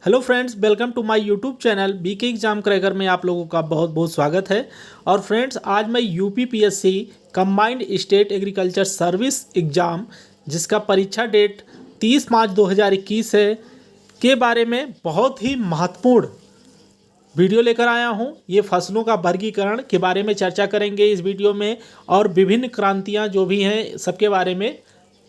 Hello friends, welcome to my YouTube channel BK exam cracker में आप लोगों का बहुत बहुत स्वागत है। और फ्रेंड्स, आज मैं UPPSC combined state agriculture service exam जिसका परीक्षा डेट 30 मार्च 2021 है के बारे में बहुत ही महत्वपूर्ण वीडियो लेकर आया हूं। ये फसलों का वर्गीकरण के बारे में चर्चा करेंगे इस वीडियो में, और विभिन्न क्रांतियां जो भी हैं सबके बारे में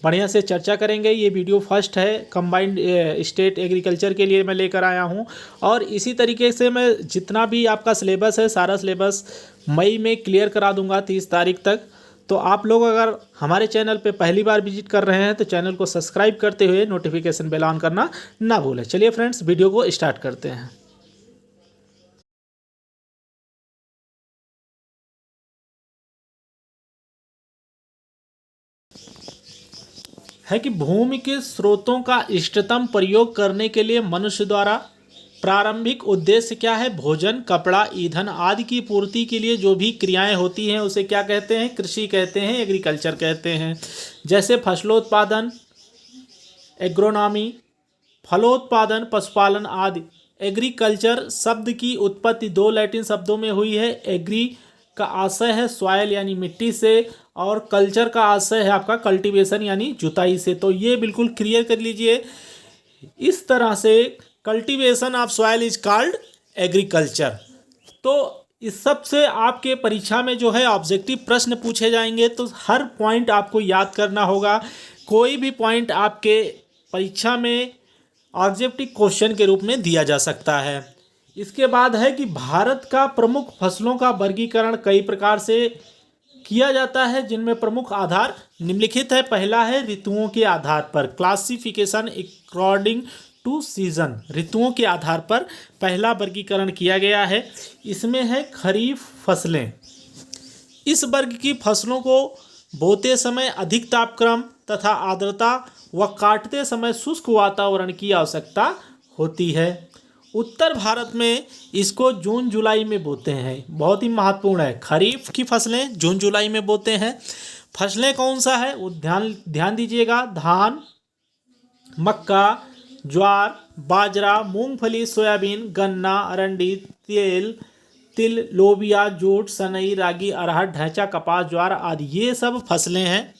बढ़िया से चर्चा करेंगे। ये वीडियो फर्स्ट है कंबाइंड स्टेट एग्रीकल्चर के लिए मैं लेकर आया हूं। और इसी तरीके से मैं जितना भी आपका सिलेबस है सारा सिलेबस मई में क्लियर करा दूंगा 30 तारीख तक। तो आप लोग अगर हमारे चैनल पे पहली बार विजिट कर रहे हैं तो चैनल को सब्सक्राइब करते हुए नोटिफिकेशन बेल ऑन करना ना भूलें। चलिए फ्रेंड्स, वीडियो को स्टार्ट करते हैं। है कि भूमि के स्रोतों का इष्टतम प्रयोग करने के लिए मनुष्य द्वारा प्रारंभिक उद्देश्य क्या है? भोजन, कपड़ा, ईंधन आदि की पूर्ति के लिए जो भी क्रियाएं होती हैं उसे क्या कहते हैं? कृषि कहते हैं, एग्रीकल्चर कहते हैं। जैसे फसलोत्पादन, एग्रोनॉमी, फलोत्पादन, पशुपालन आदि। एग्रीकल्चर शब्द की उत्पत्ति दो लैटिन शब्दों में हुई है। एग्री का आशय है सॉयल यानी मिट्टी से, और कल्चर का आशय है आपका कल्टीवेशन यानी जुताई से। तो ये बिल्कुल क्लियर कर लीजिए। इस तरह से cultivation of soil is called agriculture. तो इस सब से आपके परीक्षा में जो है ऑब्जेक्टिव प्रश्न पूछे जाएंगे, तो हर पॉइंट आपको याद करना होगा। कोई भी पॉइंट आपके परीक्षा में ऑब्जेक्टिव क्वेश्चन के रूप में दिया जा सकता है। इसके बाद है कि भारत का प्रमुख फसलों का वर्गीकरण कई प्रकार से किया जाता है, जिनमें प्रमुख आधार निम्नलिखित है। पहला है ऋतुओं के आधार पर, क्लासिफिकेशन अकॉर्डिंग टू सीजन। ऋतुओं के आधार पर पहला वर्गीकरण किया गया है। इसमें है खरीफ फसलें। इस वर्ग की फसलों को बोते समय अधिक तापक्रम तथा आर्द्रता व काटते समय शुष्क वातावरण की आवश्यकता होती है। उत्तर भारत में इसको जून जुलाई में बोते हैं, बहुत ही महत्वपूर्ण है। खरीफ की फसलें जून जुलाई में बोते हैं। फसलें कौन सा है वो ध्यान दीजिएगा। धान, मक्का, ज्वार, बाजरा, मूंगफली, सोयाबीन, गन्ना, अरंडी, तिल, लोबिया, जूट, सनई, रागी, अरहर, ढैंचा, कपास, ज्वार आदि ये सब फसलें हैं।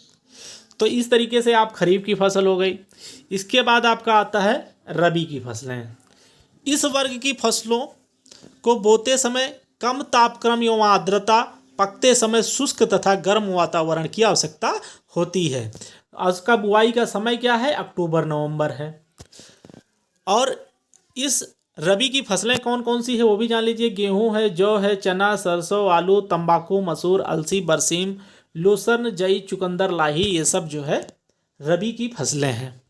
तो इस तरीके से आप खरीफ की फसल हो गई। इसके बाद आपका आता है रबी की फसलें। इस वर्ग की फसलों को बोते समय कम तापक्रम एवं आर्द्रता, पकते समय शुष्क तथा गर्म वातावरण की आवश्यकता होती है। उसका बुआई का समय क्या है? अक्टूबर नवंबर है। और इस रबी की फसलें कौन कौन सी है वो भी जान लीजिए। गेहूं है, जौ है, चना, सरसों, आलू, तंबाकू, मसूर, अलसी, बरसीम, लूसर्न, जई, चुकंदर, लाही, ये सब जो है रबी की फसलें हैं।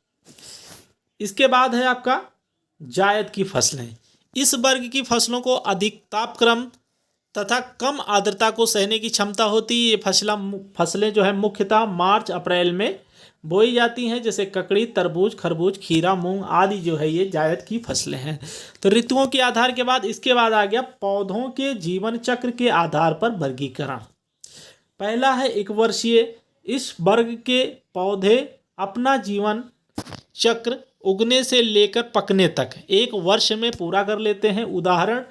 इसके बाद है आपका जायद की फसलें। इस वर्ग की फसलों को अधिक तापक्रम तथा कम आर्द्रता को सहने की क्षमता होती है। ये फसलें जो है मुख्यतः मार्च अप्रैल में बोई जाती हैं, जैसे ककड़ी, तरबूज, खरबूज, खीरा, मूंग आदि जो है ये जायद की फसलें हैं। तो ऋतुओं के आधार के बाद इसके बाद आ गया पौधों के जीवन चक्र के आधार पर वर्गीकरण। पहला है एक वर्षीय। इस वर्ग के पौधे अपना जीवन चक्र उगने से लेकर पकने तक एक वर्ष में पूरा कर लेते हैं। उदाहरण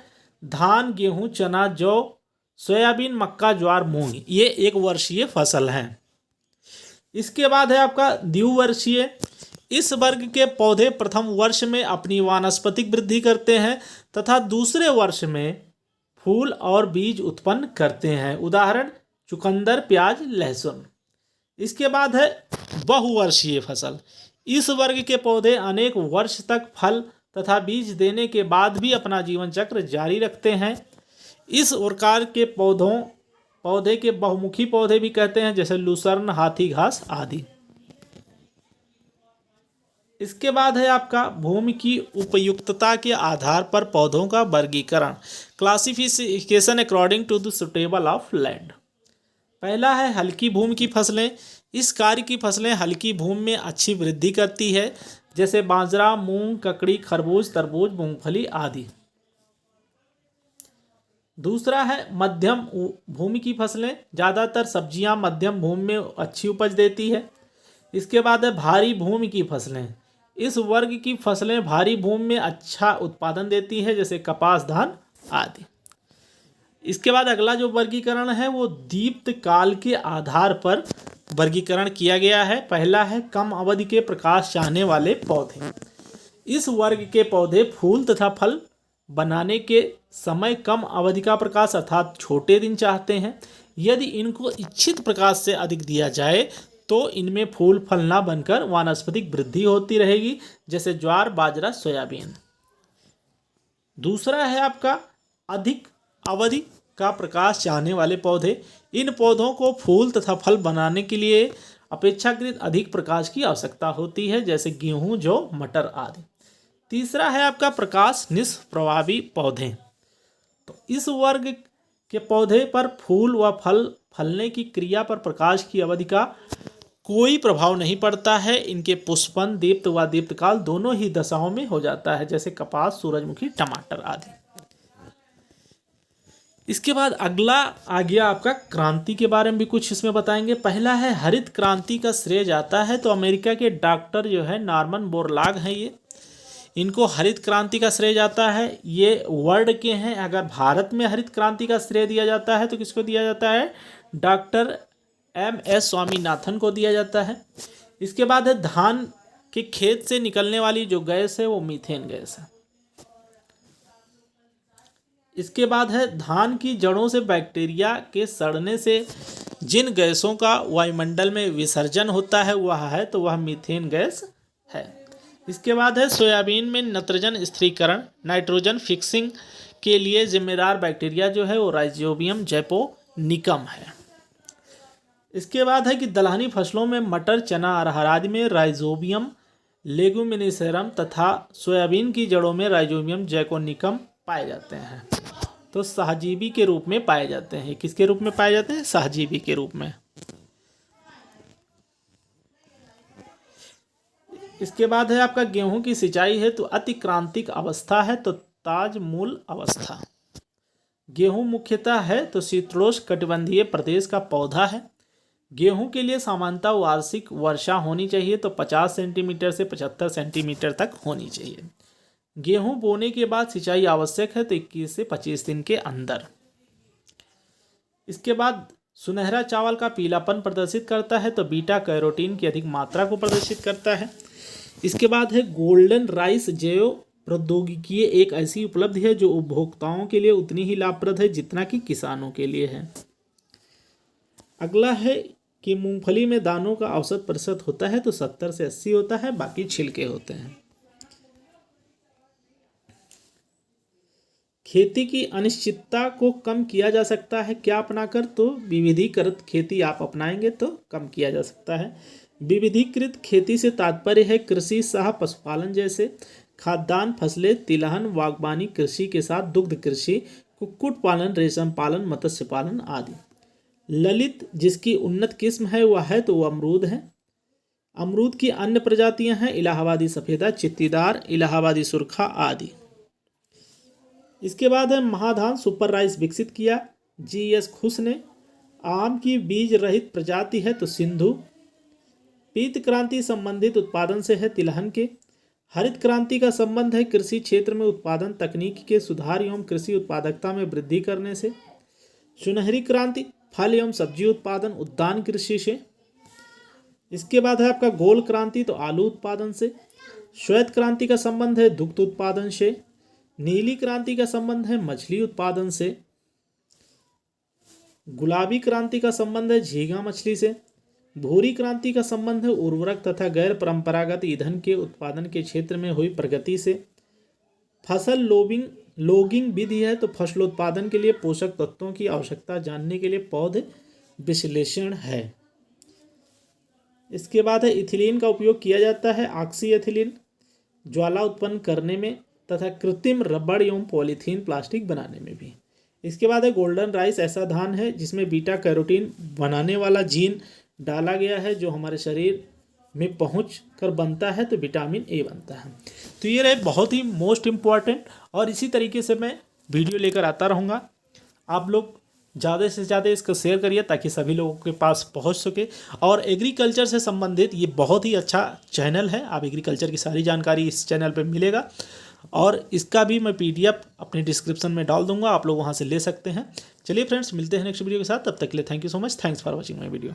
धान, गेहूं, चना, जौ, सोयाबीन, मक्का, ज्वार, मूंग, ये एक वर्षीय फसल हैं। इसके बाद है आपका द्विवर्षीय। इस वर्ग के पौधे प्रथम वर्ष में अपनी वानस्पतिक वृद्धि करते हैं तथा दूसरे वर्ष में फूल और बीज उत्पन्न करते हैं। उदाहरण चुकंदर, प्याज, लहसुन। इसके बाद है बहुवर्षीय फसल। इस वर्ग के पौधे अनेक वर्ष तक फल तथा बीज देने के बाद भी अपना जीवन चक्र जारी रखते हैं। इस प्रकार के पौधे के बहुमुखी पौधे भी कहते हैं, जैसे लूसर्न, हाथी घास आदि। इसके बाद है आपका भूमि की उपयुक्तता के आधार पर पौधों का वर्गीकरण, classification according to the suitable of land. पहला है हल्की भूमि की फसलें। इस कार्य की फसलें हल्की भूमि में अच्छी वृद्धि करती है, जैसे बाजरा, मूंग, ककड़ी, खरबूज, तरबूज, मूंगफली आदि। दूसरा है मध्यम भूमि की फसलें। ज़्यादातर सब्जियां मध्यम भूमि में अच्छी उपज देती है। इसके बाद है भारी भूमि की फसलें। इस वर्ग की फसलें भारी भूमि में अच्छा उत्पादन देती है, जैसे कपास, धान आदि। इसके बाद अगला जो वर्गीकरण है वो दीप्त काल के आधार पर वर्गीकरण किया गया है। पहला है कम अवधि के प्रकाश चाहने वाले पौधे। इस वर्ग के पौधे फूल तथा फल बनाने के समय कम अवधि का प्रकाश अर्थात छोटे दिन चाहते हैं। यदि इनको इच्छित प्रकाश से अधिक दिया जाए तो इनमें फूल फल ना बनकर वानस्पतिक वृद्धि होती रहेगी, जैसे ज्वार, बाजरा, सोयाबीन। दूसरा है आपका अधिक अवधि का प्रकाश चाहने वाले पौधे। इन पौधों को फूल तथा फल बनाने के लिए अपेक्षाकृत अधिक प्रकाश की आवश्यकता होती है, जैसे गेहूं, जौ, मटर आदि। तीसरा है आपका प्रकाश निष्प्रभावी पौधे। तो इस वर्ग के पौधे पर फूल व फल फलने की क्रिया पर प्रकाश की अवधि का कोई प्रभाव नहीं पड़ता है। इनके पुष्पन दीप्त व दीप्तकाल दोनों ही दशाओं में हो जाता है, जैसे कपास, सूरजमुखी, टमाटर आदि। इसके बाद अगला आ गया आपका क्रांति के बारे में भी कुछ इसमें बताएंगे। पहला है हरित क्रांति का श्रेय जाता है तो अमेरिका के डॉक्टर जो है नॉर्मन बोरलॉग हैं, ये इनको हरित क्रांति का श्रेय जाता है। ये वर्ल्ड के हैं। अगर भारत में हरित क्रांति का श्रेय दिया जाता है तो किसको दिया जाता है? डॉक्टर MS स्वामीनाथन को दिया जाता है। इसके बाद है धान के खेत से निकलने वाली जो गैस है वो मीथेन गैस है। इसके बाद है धान की जड़ों से बैक्टीरिया के सड़ने से जिन गैसों का वायुमंडल में विसर्जन होता है वह मीथेन गैस है। इसके बाद है सोयाबीन में नाइट्रोजन स्थिरीकरण, नाइट्रोजन फिक्सिंग के लिए जिम्मेदार बैक्टीरिया जो है वो राइजोबियम जैपोनिकम है। इसके बाद है कि दलहनी फसलों में मटर, चना, अरहर आदि में राइजोबियम लेगुमिनेसेरम तथा सोयाबीन की जड़ों में राइजोबियम जैकोनिकम पाए जाते हैं। तो सहजीवी के रूप में पाए जाते हैं। किसके रूप में पाए जाते हैं? सहजीवी के रूप में। इसके बाद है आपका गेहूं की सिंचाई है तो अतिक्रांतिक अवस्था है तो ताजमूल अवस्था। गेहूं मुख्यतः है तो शीतोष्ण कटिबंधीय प्रदेश का पौधा है। गेहूं के लिए सामान्यतः वार्षिक वर्षा होनी चाहिए तो 50 सेंटीमीटर से 75 सेंटीमीटर तक होनी चाहिए। गेहूं बोने के बाद सिंचाई आवश्यक है तो 21 से 25 दिन के अंदर। इसके बाद सुनहरा चावल का पीलापन प्रदर्शित करता है तो बीटा कैरोटीन की अधिक मात्रा को प्रदर्शित करता है। इसके बाद है गोल्डन राइस जैव प्रौद्योगिकी एक ऐसी उपलब्धि है जो उपभोक्ताओं के लिए उतनी ही लाभप्रद है जितना कि किसानों के लिए है। अगला है कि मूंगफली में दानों का औसत प्रतिशत होता है तो 70 से 80 होता है, बाकी छिलके होते हैं। खेती की अनिश्चितता को कम किया जा सकता है क्या अपनाकर? तो विविधीकृत खेती आप अपनाएंगे तो कम किया जा सकता है। विविधीकृत खेती से तात्पर्य है कृषि सह पशुपालन जैसे खाद्यान्न फसलें, तिलहन, बागवानी कृषि के साथ दुग्ध कृषि, कुक्कुट पालन, रेशम पालन, मत्स्य पालन आदि। ललित जिसकी उन्नत किस्म है वह है तो वह अमरूद है। अमरूद की अन्य प्रजातियां हैं इलाहाबादी सफेदा, चित्तीदार, इलाहाबादी सुरखा आदि। इसके बाद है महाधान सुपर राइस विकसित किया GS खुश ने। आम की बीज रहित प्रजाति है तो सिंधु। पीत क्रांति संबंधित उत्पादन से है तिलहन के। हरित क्रांति का संबंध है कृषि क्षेत्र में उत्पादन तकनीक के सुधार एवं कृषि उत्पादकता में वृद्धि करने से। सुनहरी क्रांति फल एवं सब्जी उत्पादन उद्यान कृषि से। इसके बाद है आपका गोल क्रांति तो आलू उत्पादन से। श्वेत क्रांति का संबंध है दुग्ध उत्पादन से। नीली क्रांति का संबंध है मछली उत्पादन से। गुलाबी क्रांति का संबंध है झींगा मछली से। भूरी क्रांति का संबंध है उर्वरक तथा गैर परंपरागत ईंधन के उत्पादन के क्षेत्र में हुई प्रगति से। फसल लॉगिंग विधि है तो फसलोत्पादन के लिए पोषक तत्वों की आवश्यकता जानने के लिए पौध विश्लेषण है। इसके बाद है इथिलीन का उपयोग किया जाता है ऑक्सी एथिलीन ज्वाला उत्पन्न करने में तथा कृत्रिम रबड़ एवं पॉलीथीन प्लास्टिक बनाने में भी। इसके बाद है गोल्डन राइस ऐसा धान है जिसमें बीटा कैरोटीन बनाने वाला जीन डाला गया है जो हमारे शरीर में पहुंच कर बनता है तो विटामिन A बनता है। तो ये रहे बहुत ही मोस्ट इम्पॉर्टेंट और इसी तरीके से मैं वीडियो लेकर आता रहूँगा। आप लोग ज़्यादा से ज़्यादा इसको शेयर करिए ताकि सभी लोगों के पास पहुंच सके। और एग्रीकल्चर से संबंधित ये बहुत ही अच्छा चैनल है, आप एग्रीकल्चर की सारी जानकारी इस चैनल पे मिलेगा। और इसका भी मैं PDF अपने डिस्क्रिप्शन में डाल दूंगा, आप लोग वहाँ से ले सकते हैं। चलिए फ्रेंड्स, मिलते हैं नेक्स्ट वीडियो के साथ, तब तक के लिए thank you so much, thanks for watching my video.